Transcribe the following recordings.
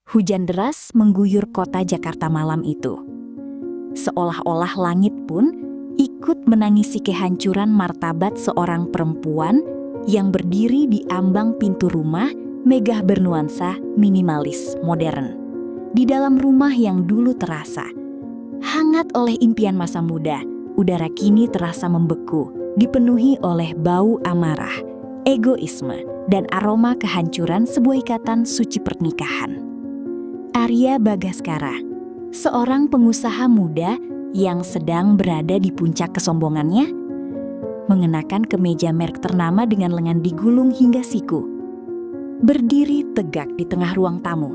Hujan deras mengguyur kota Jakarta malam itu. Seolah-olah langit pun ikut menangisi kehancuran martabat seorang perempuan yang berdiri di ambang pintu rumah megah bernuansa minimalis modern. Di dalam rumah yang dulu terasa hangat oleh impian masa muda, udara kini terasa membeku, dipenuhi oleh bau amarah, egoisme, dan aroma kehancuran sebuah ikatan suci pernikahan. Arya Bagaskara, seorang pengusaha muda yang sedang berada di puncak kesombongannya, mengenakan kemeja merek ternama dengan lengan digulung hingga siku, berdiri tegak di tengah ruang tamu.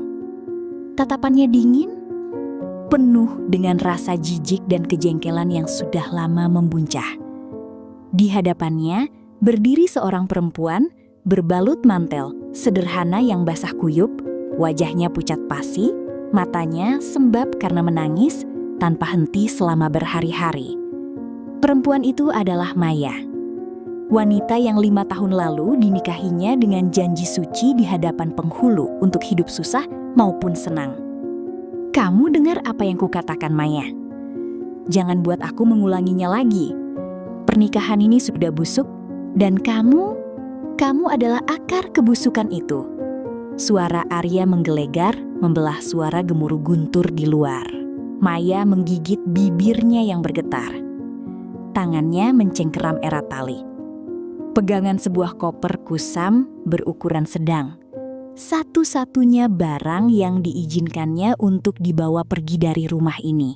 Tatapannya dingin, penuh dengan rasa jijik dan kejengkelan yang sudah lama membuncah. Di hadapannya berdiri seorang perempuan berbalut mantel sederhana yang basah kuyup, wajahnya pucat pasi, matanya sembab karena menangis tanpa henti selama berhari-hari. Perempuan itu adalah Maya, wanita yang 5 tahun lalu dinikahinya dengan janji suci di hadapan penghulu untuk hidup susah maupun senang. Kamu dengar apa yang kukatakan, Maya? Jangan buat aku mengulanginya lagi. Pernikahan ini sudah busuk dan kamu adalah akar kebusukan itu. Suara Arya menggelegar, membelah suara gemuruh guntur di luar. Maya menggigit bibirnya yang bergetar. Tangannya mencengkeram erat tali. Pegangan sebuah koper kusam berukuran sedang. Satu-satunya barang yang diizinkannya untuk dibawa pergi dari rumah ini.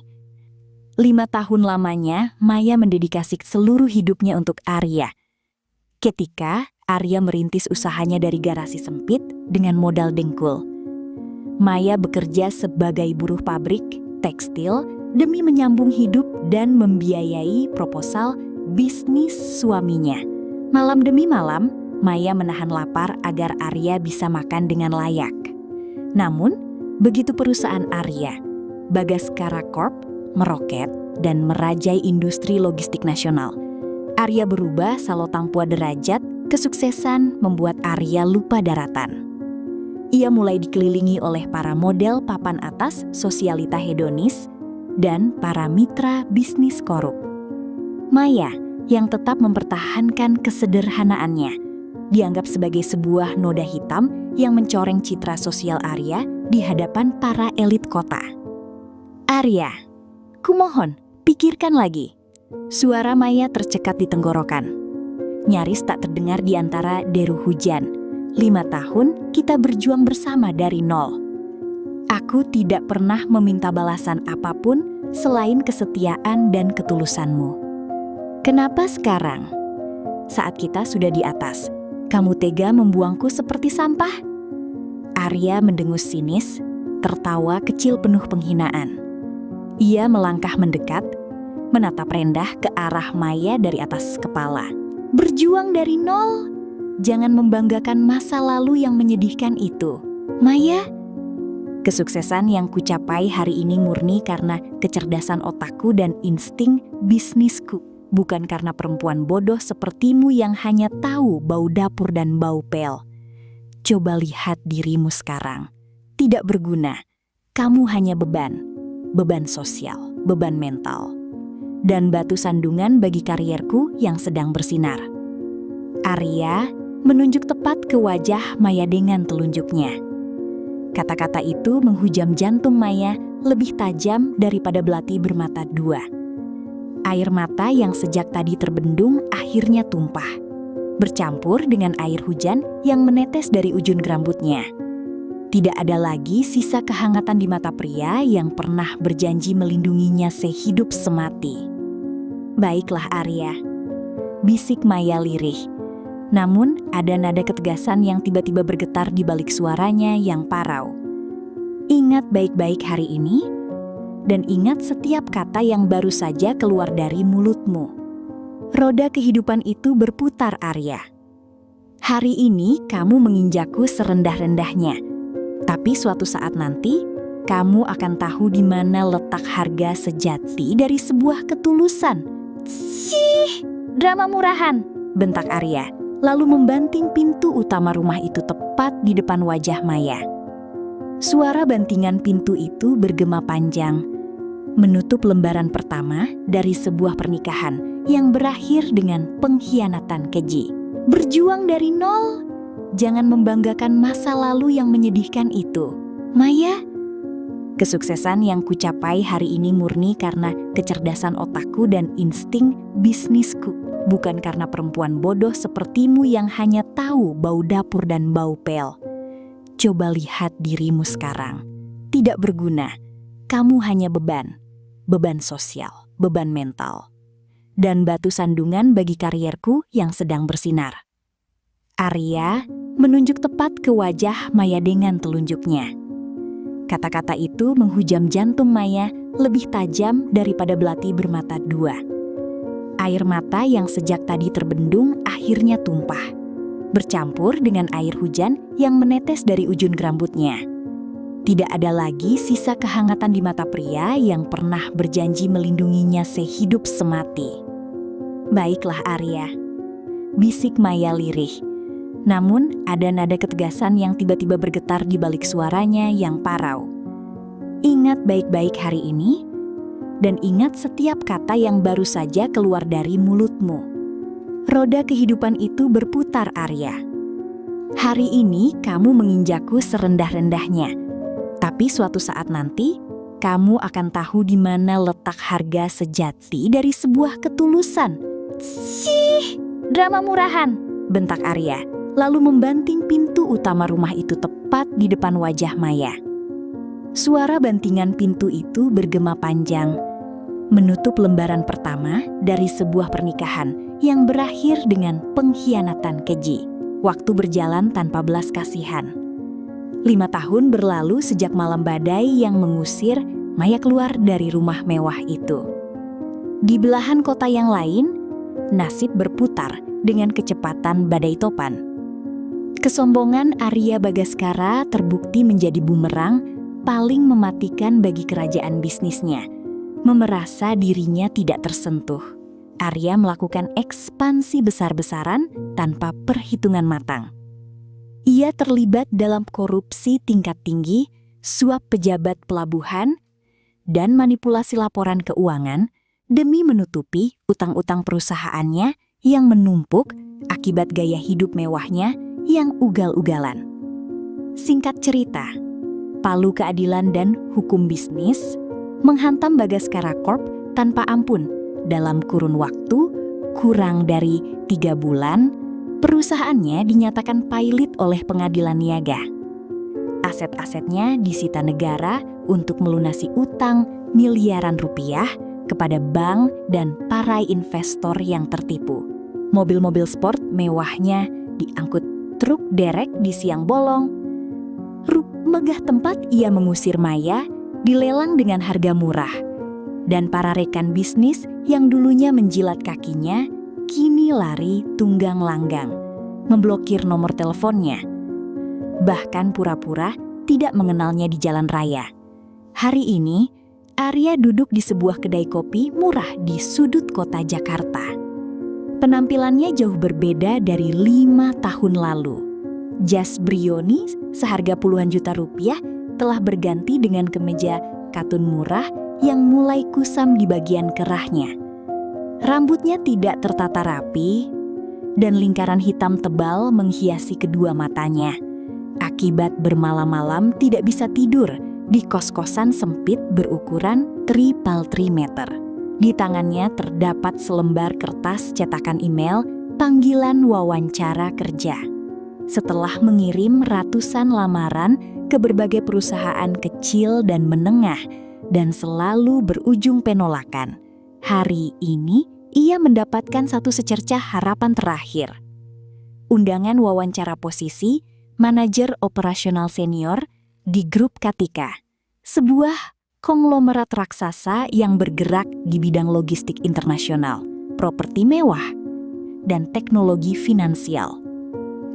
5 tahun lamanya, Maya mendedikasi seluruh hidupnya untuk Arya. Ketika Arya merintis usahanya dari garasi sempit dengan modal dengkul. Maya bekerja sebagai buruh pabrik, tekstil, demi menyambung hidup dan membiayai proposal bisnis suaminya. Malam demi malam, Maya menahan lapar agar Arya bisa makan dengan layak. Namun, begitu perusahaan Arya, Bagaskara Corp, meroket dan merajai industri logistik nasional, Arya berubah salotangpua derajat. Kesuksesan membuat Arya lupa daratan. Ia mulai dikelilingi oleh para model papan atas sosialita hedonis dan para mitra bisnis korup. Maya, yang tetap mempertahankan kesederhanaannya, dianggap sebagai sebuah noda hitam yang mencoreng citra sosial Arya di hadapan para elit kota. Arya, kumohon, pikirkan lagi. Suara Maya tercekat di tenggorokan. Nyaris tak terdengar di antara deru hujan. 5 tahun kita berjuang bersama dari nol. Aku tidak pernah meminta balasan apapun selain kesetiaan dan ketulusanmu. Kenapa sekarang, saat kita sudah di atas, kamu tega membuangku seperti sampah? Arya mendengus sinis, tertawa kecil penuh penghinaan. Ia melangkah mendekat, menatap rendah ke arah Maya dari atas kepala. Berjuang dari nol, jangan membanggakan masa lalu yang menyedihkan itu. Maya, kesuksesan yang kucapai hari ini murni karena kecerdasan otakku dan insting bisnisku. Bukan karena perempuan bodoh sepertimu yang hanya tahu bau dapur dan bau pel. Coba lihat dirimu sekarang. Tidak berguna. Kamu hanya beban sosial, beban mental. Dan batu sandungan bagi karierku yang sedang bersinar. Arya menunjuk tepat ke wajah Maya dengan telunjuknya. Kata-kata itu menghujam jantung Maya lebih tajam daripada belati bermata dua. Air mata yang sejak tadi terbendung akhirnya tumpah, bercampur dengan air hujan yang menetes dari ujung rambutnya. Tidak ada lagi sisa kehangatan di mata pria yang pernah berjanji melindunginya sehidup semati. Baiklah Arya, bisik Maya lirih. Namun ada nada ketegasan yang tiba-tiba bergetar di balik suaranya yang parau. Ingat baik-baik hari ini, dan ingat setiap kata yang baru saja keluar dari mulutmu. Roda kehidupan itu berputar Arya. Hari ini kamu menginjakku serendah-rendahnya. Tapi suatu saat nanti, kamu akan tahu di mana letak harga sejati dari sebuah ketulusan. Cih, drama murahan, bentak Arya, lalu membanting pintu utama rumah itu tepat di depan wajah Maya. Suara bantingan pintu itu bergema panjang, menutup lembaran pertama dari sebuah pernikahan yang berakhir dengan pengkhianatan keji. Berjuang dari nol, jangan membanggakan masa lalu yang menyedihkan itu, Maya. Kesuksesan yang kucapai hari ini murni karena kecerdasan otakku dan insting bisnisku, bukan karena perempuan bodoh sepertimu yang hanya tahu bau dapur dan bau pel. Coba lihat dirimu sekarang. Tidak berguna. Kamu hanya beban sosial, beban mental, dan batu sandungan bagi karierku yang sedang bersinar. Arya menunjuk tepat ke wajah Maya dengan telunjuknya. Kata-kata itu menghujam jantung Maya lebih tajam daripada belati bermata dua. Air mata yang sejak tadi terbendung akhirnya tumpah, bercampur dengan air hujan yang menetes dari ujung rambutnya. Tidak ada lagi sisa kehangatan di mata pria yang pernah berjanji melindunginya sehidup semati. Baiklah Arya, bisik Maya lirih. Namun ada nada ketegasan yang tiba-tiba bergetar di balik suaranya yang parau. Ingat baik-baik hari ini, dan ingat setiap kata yang baru saja keluar dari mulutmu. Roda kehidupan itu berputar Arya. Hari ini kamu menginjakku serendah-rendahnya, tapi suatu saat nanti kamu akan tahu di mana letak harga sejati dari sebuah ketulusan. Sih, drama murahan, bentak Arya, lalu membanting pintu utama rumah itu tepat di depan wajah Maya. Suara bantingan pintu itu bergema panjang, menutup lembaran pertama dari sebuah pernikahan yang berakhir dengan pengkhianatan keji. Waktu berjalan tanpa belas kasihan. 5 tahun berlalu sejak malam badai yang mengusir Maya keluar dari rumah mewah itu. Di belahan kota yang lain, nasib berputar dengan kecepatan badai topan. Kesombongan Arya Bagaskara terbukti menjadi bumerang paling mematikan bagi kerajaan bisnisnya. Memerasa dirinya tidak tersentuh, Arya melakukan ekspansi besar-besaran tanpa perhitungan matang. Ia terlibat dalam korupsi tingkat tinggi, suap pejabat pelabuhan, dan manipulasi laporan keuangan demi menutupi utang-utang perusahaannya yang menumpuk akibat gaya hidup mewahnya yang ugal-ugalan. Singkat cerita, palu keadilan dan hukum bisnis menghantam Bagaskara Corp tanpa ampun. Dalam kurun waktu kurang dari 3 bulan, perusahaannya dinyatakan pailit oleh pengadilan niaga. Aset-asetnya disita negara untuk melunasi utang miliaran rupiah kepada bank dan para investor yang tertipu. Mobil-mobil sport mewahnya diangkut truk derek di siang bolong. Megah tempat ia mengusir Maya dilelang dengan harga murah. Dan para rekan bisnis yang dulunya menjilat kakinya kini lari tunggang langgang, memblokir nomor teleponnya. Bahkan pura-pura tidak mengenalnya di jalan raya. Hari ini, Arya duduk di sebuah kedai kopi murah di sudut kota Jakarta. Penampilannya jauh berbeda dari 5 tahun lalu. Jas Brioni seharga puluhan juta rupiah telah berganti dengan kemeja katun murah yang mulai kusam di bagian kerahnya. Rambutnya tidak tertata rapi dan lingkaran hitam tebal menghiasi kedua matanya. Akibat bermalam-malam tidak bisa tidur di kos-kosan sempit berukuran 3x3 meter. Di tangannya terdapat selembar kertas cetakan email panggilan wawancara kerja. Setelah mengirim ratusan lamaran ke berbagai perusahaan kecil dan menengah dan selalu berujung penolakan, hari ini ia mendapatkan satu secercah harapan terakhir. Undangan wawancara posisi manajer operasional senior di grup Katika, sebuah konglomerat raksasa yang bergerak di bidang logistik internasional, properti mewah, dan teknologi finansial.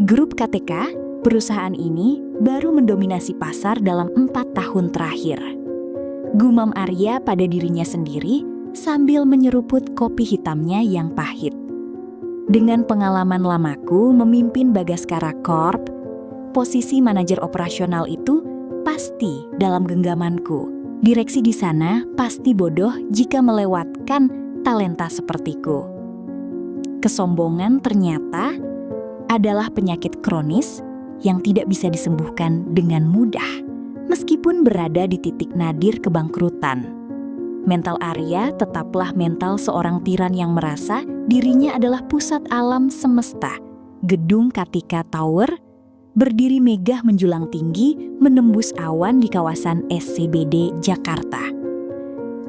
Grup KTK, perusahaan ini baru mendominasi pasar dalam 4 tahun terakhir. Gumam Arya pada dirinya sendiri sambil menyeruput kopi hitamnya yang pahit. Dengan pengalaman lamaku memimpin Bagaskara Corp, posisi manajer operasional itu pasti dalam genggamanku. Direksi di sana pasti bodoh jika melewatkan talenta sepertiku. Kesombongan ternyata adalah penyakit kronis yang tidak bisa disembuhkan dengan mudah, meskipun berada di titik nadir kebangkrutan. Mental Arya tetaplah mental seorang tiran yang merasa dirinya adalah pusat alam semesta. Gedung Kartika Tower berdiri megah menjulang tinggi menembus awan di kawasan SCBD Jakarta.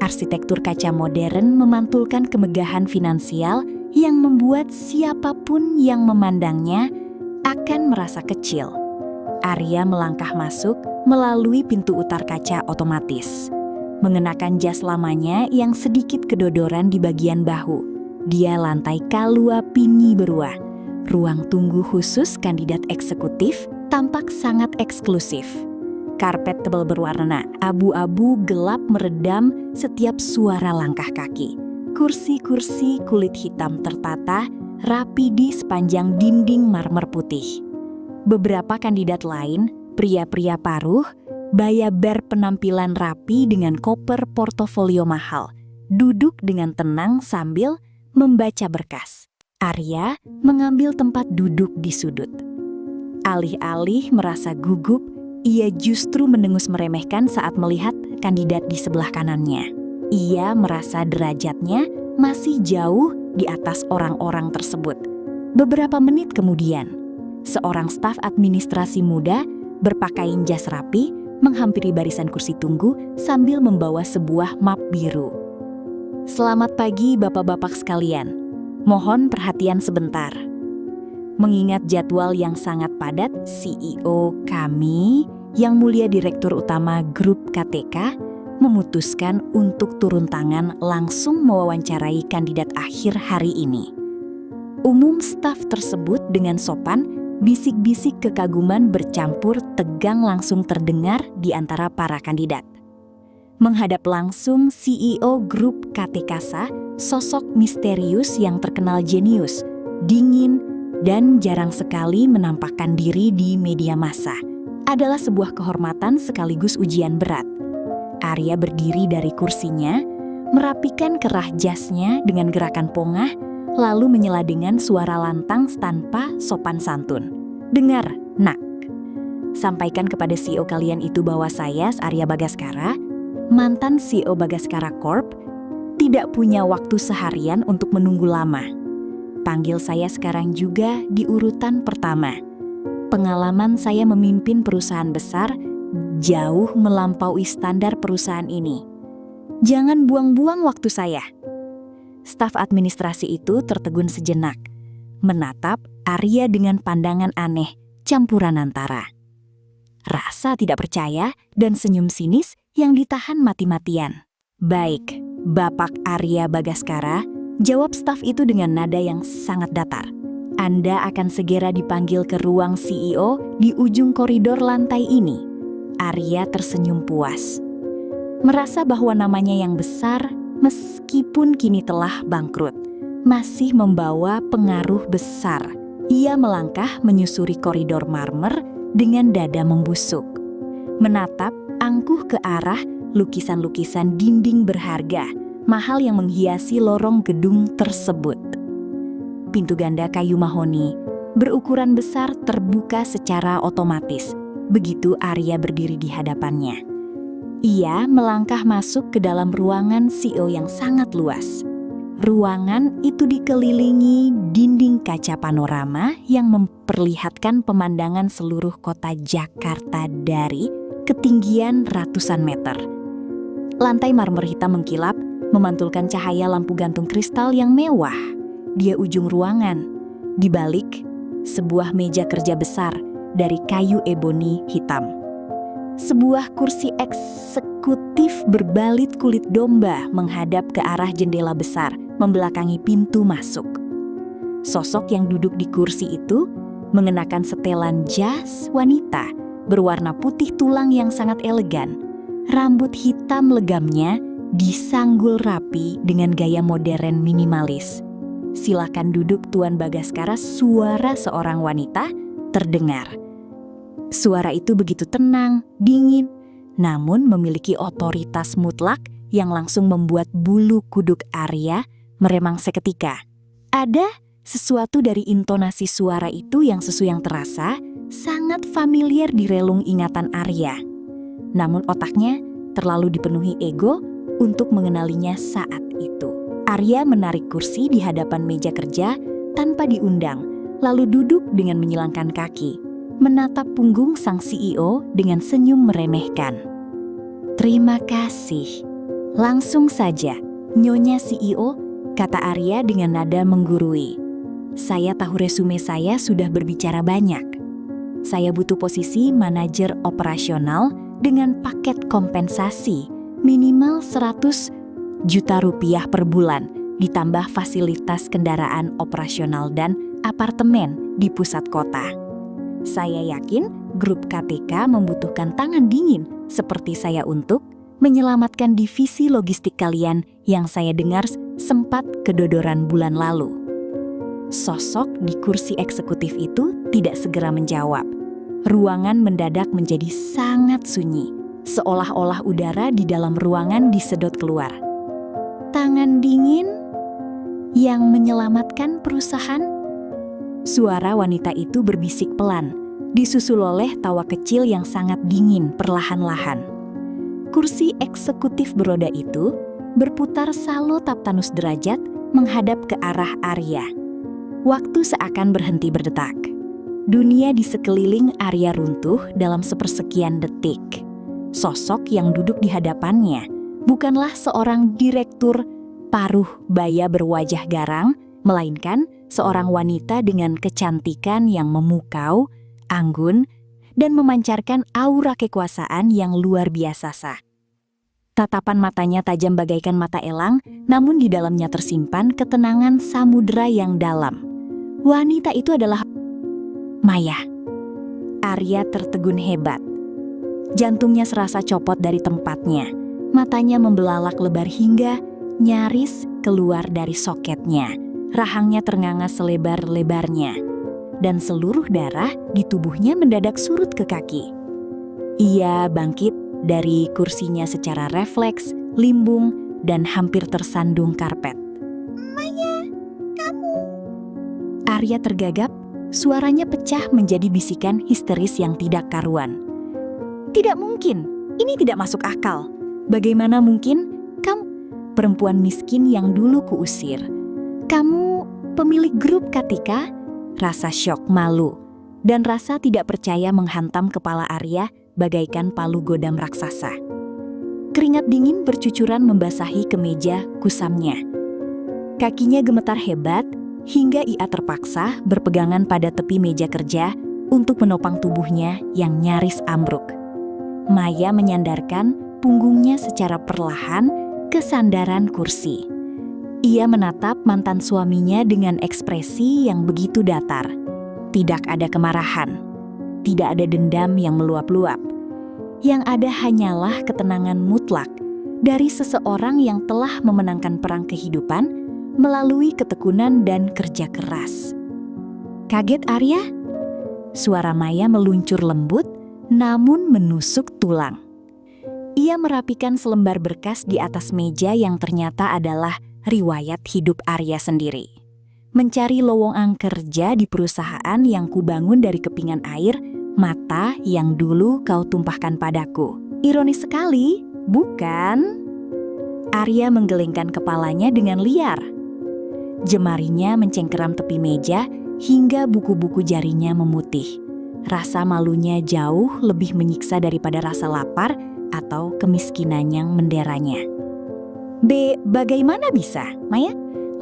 Arsitektur kaca modern memantulkan kemegahan finansial yang membuat siapapun yang memandangnya akan merasa kecil. Arya melangkah masuk melalui pintu utar kaca otomatis. Mengenakan jas lamanya yang sedikit kedodoran di bagian bahu. Dia lantai Kalua Pinyi Berua. Ruang tunggu khusus kandidat eksekutif tampak sangat eksklusif. Karpet tebal berwarna abu-abu gelap meredam setiap suara langkah kaki. Kursi-kursi kulit hitam tertata rapi di sepanjang dinding marmer putih. Beberapa kandidat lain, pria-pria paruh, baya berpenampilan rapi dengan koper portofolio mahal, duduk dengan tenang sambil membaca berkas. Arya mengambil tempat duduk di sudut. Alih-alih merasa gugup, ia justru mendengus meremehkan saat melihat kandidat di sebelah kanannya. Ia merasa derajatnya masih jauh di atas orang-orang tersebut. Beberapa menit kemudian, seorang staf administrasi muda berpakaian jas rapi menghampiri barisan kursi tunggu sambil membawa sebuah map biru. "Selamat pagi bapak-bapak sekalian. Mohon perhatian sebentar." Mengingat jadwal yang sangat padat, CEO kami, Yang Mulia Direktur Utama Grup KTK, memutuskan untuk turun tangan langsung mewawancarai kandidat akhir hari ini. Umum staf tersebut dengan sopan, bisik-bisik kekaguman bercampur tegang langsung terdengar di antara para kandidat. Menghadap langsung CEO Grup KTKasa, sosok misterius yang terkenal jenius, dingin, dan jarang sekali menampakkan diri di media massa, adalah sebuah kehormatan sekaligus ujian berat. Arya berdiri dari kursinya, merapikan kerah jasnya dengan gerakan pongah, lalu menyela dengan suara lantang tanpa sopan santun. "Dengar, nak. Sampaikan kepada CEO kalian itu bahwa saya, Arya Bagaskara, mantan CEO Bagaskara Corp, tidak punya waktu seharian untuk menunggu lama. Panggil saya sekarang juga di urutan pertama. Pengalaman saya memimpin perusahaan besar jauh melampaui standar perusahaan ini. Jangan buang-buang waktu saya." Staf administrasi itu tertegun sejenak, menatap Arya dengan pandangan aneh, campuran antara rasa tidak percaya dan senyum sinis yang ditahan mati-matian. "Baik, Bapak Arya Bagaskara," jawab staf itu dengan nada yang sangat datar. "Anda akan segera dipanggil ke ruang CEO di ujung koridor lantai ini." Arya tersenyum puas. Merasa bahwa namanya yang besar, meskipun kini telah bangkrut, masih membawa pengaruh besar. Ia melangkah menyusuri koridor marmer dengan dada membusuk. Menatap angkuh ke arah lukisan-lukisan dinding berharga, mahal yang menghiasi lorong gedung tersebut. Pintu ganda kayu mahoni berukuran besar terbuka secara otomatis begitu Arya berdiri di hadapannya. Ia melangkah masuk ke dalam ruangan CEO yang sangat luas. Ruangan itu dikelilingi dinding kaca panorama yang memperlihatkan pemandangan seluruh kota Jakarta dari ketinggian ratusan meter. Lantai marmer hitam mengkilap, memantulkan cahaya lampu gantung kristal yang mewah. Di ujung ruangan, di balik, sebuah meja kerja besar dari kayu eboni hitam. Sebuah kursi eksekutif berbalut kulit domba menghadap ke arah jendela besar, membelakangi pintu masuk. Sosok yang duduk di kursi itu mengenakan setelan jas wanita berwarna putih tulang yang sangat elegan. Rambut hitam legamnya disanggul rapi dengan gaya modern minimalis. "Silakan duduk Tuan Bagaskara," suara seorang wanita terdengar. Suara itu begitu tenang, dingin, namun memiliki otoritas mutlak yang langsung membuat bulu kuduk Arya meremang seketika. Ada sesuatu dari intonasi suara itu yang yang terasa sangat familiar di relung ingatan Arya. Namun otaknya terlalu dipenuhi ego untuk mengenalinya saat itu. Arya menarik kursi di hadapan meja kerja tanpa diundang, lalu duduk dengan menyilangkan kaki, menatap punggung sang CEO dengan senyum meremehkan. "Terima kasih. Langsung saja, Nyonya CEO," kata Arya dengan nada menggurui. "Saya tahu resume saya sudah berbicara banyak. Saya butuh posisi manajer operasional dengan paket kompensasi minimal 100 juta rupiah per bulan, ditambah fasilitas kendaraan operasional dan apartemen di pusat kota. Saya yakin grup KTK membutuhkan tangan dingin seperti saya untuk menyelamatkan divisi logistik kalian yang saya dengar sempat kedodoran bulan lalu." Sosok di kursi eksekutif itu tidak segera menjawab. Ruangan mendadak menjadi sangat sunyi, seolah-olah udara di dalam ruangan disedot keluar. "Tangan dingin yang menyelamatkan perusahaan?" Suara wanita itu berbisik pelan, disusul oleh tawa kecil yang sangat dingin perlahan-lahan. Kursi eksekutif beroda itu berputar salo taptanus derajat menghadap ke arah Arya. Waktu seakan berhenti berdetak. Dunia di sekeliling Arya runtuh dalam sepersekian detik. Sosok yang duduk di hadapannya bukanlah seorang direktur paruh baya berwajah garang, melainkan seorang wanita dengan kecantikan yang memukau, anggun, dan memancarkan aura kekuasaan yang luar biasa sah. Tatapan matanya tajam bagaikan mata elang, namun di dalamnya tersimpan ketenangan samudera yang dalam. Wanita itu adalah Maya. Arya tertegun hebat. Jantungnya serasa copot dari tempatnya. Matanya membelalak lebar hingga nyaris keluar dari soketnya. Rahangnya ternganga selebar-lebarnya. Dan seluruh darah di tubuhnya mendadak surut ke kaki. Ia bangkit dari kursinya secara refleks, limbung, dan hampir tersandung karpet. "Maya, kamu..." Arya tergagap, suaranya pecah menjadi bisikan histeris yang tidak karuan. "Tidak mungkin, ini tidak masuk akal. Bagaimana mungkin kamu, perempuan miskin yang dulu kuusir? Kamu pemilik grup KTK?" Rasa syok, malu, dan rasa tidak percaya menghantam kepala Arya bagaikan palu godam raksasa. Keringat dingin bercucuran membasahi kemeja kusamnya. Kakinya gemetar hebat hingga ia terpaksa berpegangan pada tepi meja kerja untuk menopang tubuhnya yang nyaris ambruk. Maya menyandarkan punggungnya secara perlahan ke sandaran kursi. Ia menatap mantan suaminya dengan ekspresi yang begitu datar. Tidak ada kemarahan, tidak ada dendam yang meluap-luap. Yang ada hanyalah ketenangan mutlak dari seseorang yang telah memenangkan perang kehidupan melalui ketekunan dan kerja keras. "Kaget, Arya?" Suara Maya meluncur lembut namun menusuk tulang. Ia merapikan selembar berkas di atas meja yang ternyata adalah riwayat hidup Arya sendiri. "Mencari lowongan kerja di perusahaan yang kubangun dari kepingan air mata yang dulu kau tumpahkan padaku. Ironis sekali, bukan?" Arya menggelengkan kepalanya dengan liar. Jemarinya mencengkeram tepi meja hingga buku-buku jarinya memutih. Rasa malunya jauh lebih menyiksa daripada rasa lapar atau kemiskinan yang menderanya. Bagaimana bisa, Maya?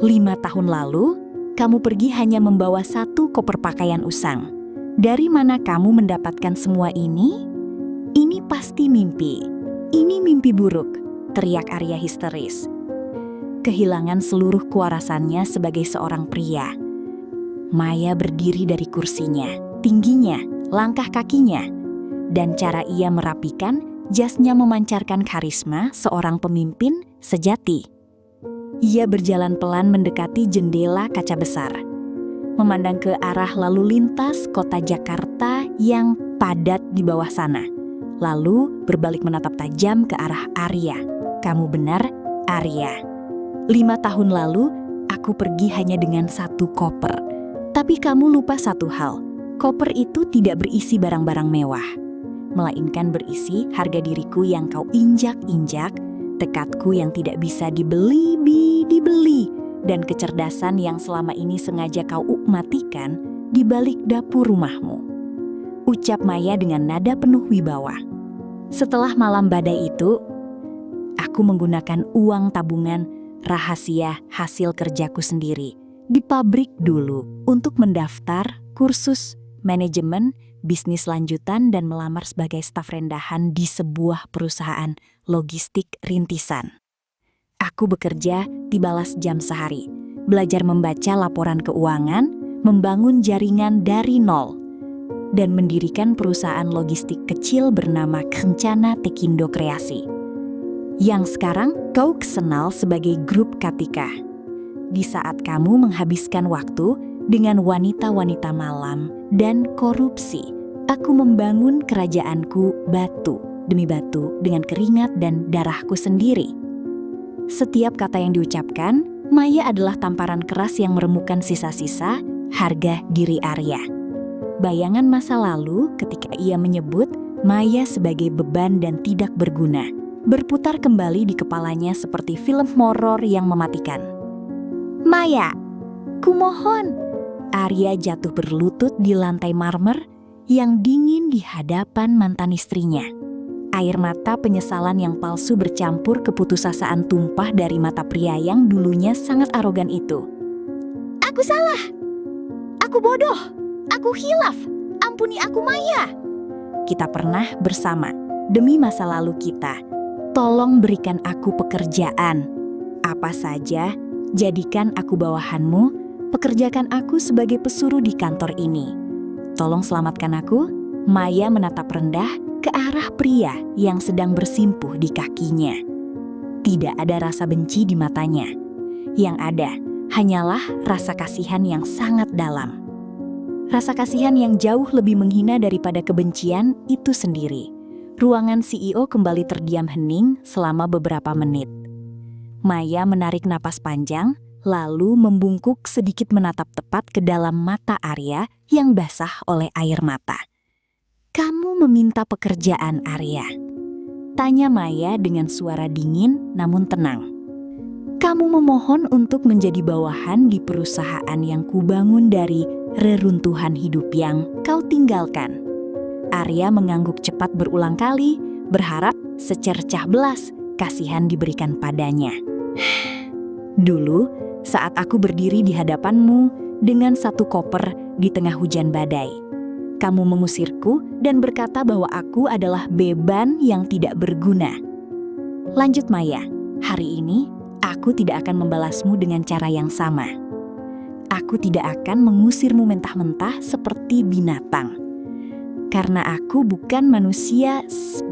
5 tahun lalu, kamu pergi hanya membawa 1 koper pakaian usang. Dari mana kamu mendapatkan semua ini? Ini pasti mimpi. Ini mimpi buruk, teriak Arya histeris. Kehilangan seluruh kewarasannya sebagai seorang pria. Maya berdiri dari kursinya, tingginya, langkah kakinya, dan cara ia merapikan jasnya memancarkan karisma seorang pemimpin sejati. Ia berjalan pelan mendekati jendela kaca besar, memandang ke arah lalu lintas kota Jakarta yang padat di bawah sana. Lalu berbalik menatap tajam ke arah Arya. Kamu benar, Arya. 5 tahun lalu, aku pergi hanya dengan 1 koper. Tapi kamu lupa satu hal. Koper itu tidak berisi barang-barang mewah, melainkan berisi harga diriku yang kau injak-injak, tekadku yang tidak bisa dibeli, dan kecerdasan yang selama ini sengaja kau matikan di balik dapur rumahmu. Ucap Maya dengan nada penuh wibawa. Setelah malam badai itu, aku menggunakan uang tabungan rahasia hasil kerjaku sendiri di pabrik dulu untuk mendaftar kursus manajemen, bisnis lanjutan, dan melamar sebagai staf rendahan di sebuah perusahaan logistik rintisan. Aku bekerja di balas jam sehari, belajar membaca laporan keuangan, membangun jaringan dari nol, dan mendirikan perusahaan logistik kecil bernama Kencana Tekindo Kreasi, yang sekarang kau kenal sebagai Grup Katika. Di saat kamu menghabiskan waktu dengan wanita-wanita malam dan korupsi, aku membangun kerajaanku batu demi batu dengan keringat dan darahku sendiri. Setiap kata yang diucapkan, Maya adalah tamparan keras yang meremukan sisa-sisa harga diri Arya. Bayangan masa lalu ketika ia menyebut Maya sebagai beban dan tidak berguna berputar kembali di kepalanya seperti film horor yang mematikan. Maya, kumohon. Arya jatuh berlutut di lantai marmer yang dingin di hadapan mantan istrinya. Air mata penyesalan yang palsu bercampur keputusasaan tumpah dari mata pria yang dulunya sangat arogan itu. Aku salah. Aku bodoh. Aku hilaf. Ampuni aku, Maya. Kita pernah bersama demi masa lalu kita. Tolong berikan aku pekerjaan. Apa saja, jadikan aku bawahanmu. Pekerjakan aku sebagai pesuruh di kantor ini. Tolong selamatkan aku. Maya menatap rendah ke arah pria yang sedang bersimpuh di kakinya. Tidak ada rasa benci di matanya. Yang ada hanyalah rasa kasihan yang sangat dalam. Rasa kasihan yang jauh lebih menghina daripada kebencian itu sendiri. Ruangan CEO kembali terdiam hening selama beberapa menit. Maya menarik napas panjang, lalu membungkuk sedikit menatap tepat ke dalam mata Arya yang basah oleh air mata. Kamu meminta pekerjaan, Arya? Tanya Maya dengan suara dingin namun tenang. Kamu memohon untuk menjadi bawahan di perusahaan yang kubangun dari reruntuhan hidup yang kau tinggalkan. Arya mengangguk cepat berulang kali, berharap secercah belas kasihan diberikan padanya. Dulu, saat aku berdiri di hadapanmu dengan 1 koper di tengah hujan badai, kamu mengusirku dan berkata bahwa aku adalah beban yang tidak berguna. Lanjut Maya, hari ini aku tidak akan membalasmu dengan cara yang sama. Aku tidak akan mengusirmu mentah-mentah seperti binatang. Karena aku bukan manusia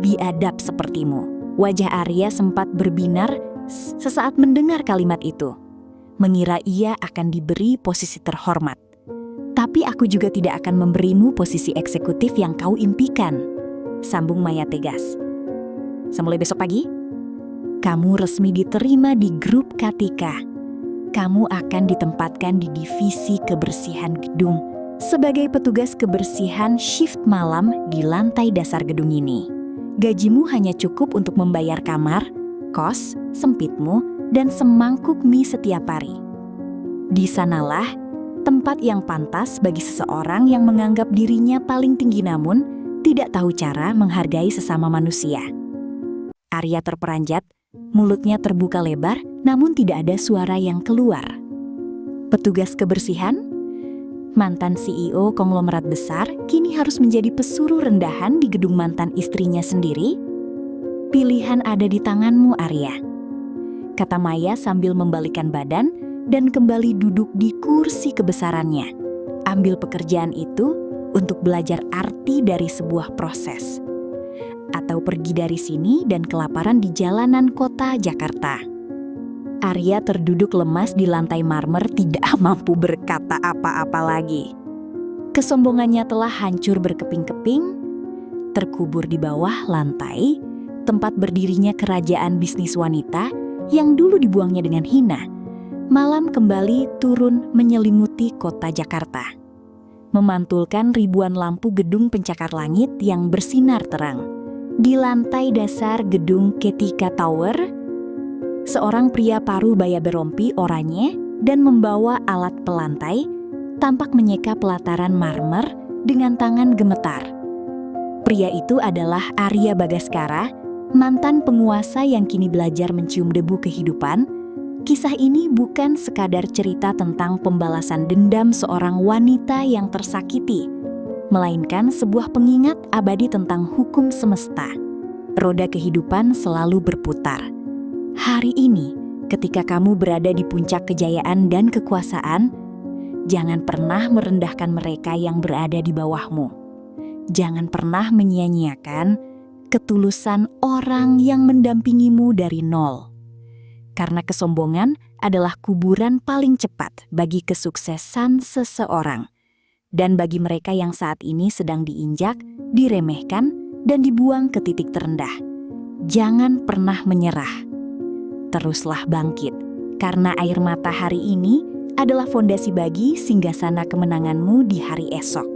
biadab sepertimu. Wajah Arya sempat berbinar sesaat mendengar kalimat itu. Mengira ia akan diberi posisi terhormat. Tapi aku juga tidak akan memberimu posisi eksekutif yang kau impikan. Sambung Maya tegas. Semulai besok pagi, kamu resmi diterima di Grup Katika. Kamu akan ditempatkan di divisi kebersihan gedung sebagai petugas kebersihan shift malam di lantai dasar gedung ini. Gajimu hanya cukup untuk membayar kamar, kos, sempitmu, dan semangkuk mie setiap hari. Di sanalah tempat yang pantas bagi seseorang yang menganggap dirinya paling tinggi namun tidak tahu cara menghargai sesama manusia. Arya terperanjat, mulutnya terbuka lebar namun tidak ada suara yang keluar. Petugas kebersihan? Mantan CEO konglomerat besar kini harus menjadi pesuruh rendahan di gedung mantan istrinya sendiri? Pilihan ada di tanganmu, Arya. Kata Maya sambil membalikkan badan dan kembali duduk di kursi kebesarannya. Ambil pekerjaan itu untuk belajar arti dari sebuah proses. Atau pergi dari sini dan kelaparan di jalanan kota Jakarta. Arya terduduk lemas di lantai marmer tidak mampu berkata apa-apa lagi. Kesombongannya telah hancur berkeping-keping, terkubur di bawah lantai, tempat berdirinya kerajaan bisnis wanita yang dulu dibuangnya dengan hina, malam kembali turun menyelimuti kota Jakarta, memantulkan ribuan lampu gedung pencakar langit yang bersinar terang. Di lantai dasar gedung Ketika Tower, seorang pria paruh baya berompi oranye dan membawa alat pelantai tampak menyeka pelataran marmer dengan tangan gemetar. Pria itu adalah Arya Bagaskara, mantan penguasa yang kini belajar mencium debu kehidupan. Kisah ini bukan sekadar cerita tentang pembalasan dendam seorang wanita yang tersakiti, melainkan sebuah pengingat abadi tentang hukum semesta. Roda kehidupan selalu berputar. Hari ini, ketika kamu berada di puncak kejayaan dan kekuasaan, jangan pernah merendahkan mereka yang berada di bawahmu. Jangan pernah menyia-nyiakan ketulusan orang yang mendampingimu dari nol. Karena kesombongan adalah kuburan paling cepat bagi kesuksesan seseorang. Dan bagi mereka yang saat ini sedang diinjak, diremehkan, dan dibuang ke titik terendah. Jangan pernah menyerah. Teruslah bangkit, karena air mata hari ini adalah fondasi bagi singgasana kemenanganmu di hari esok.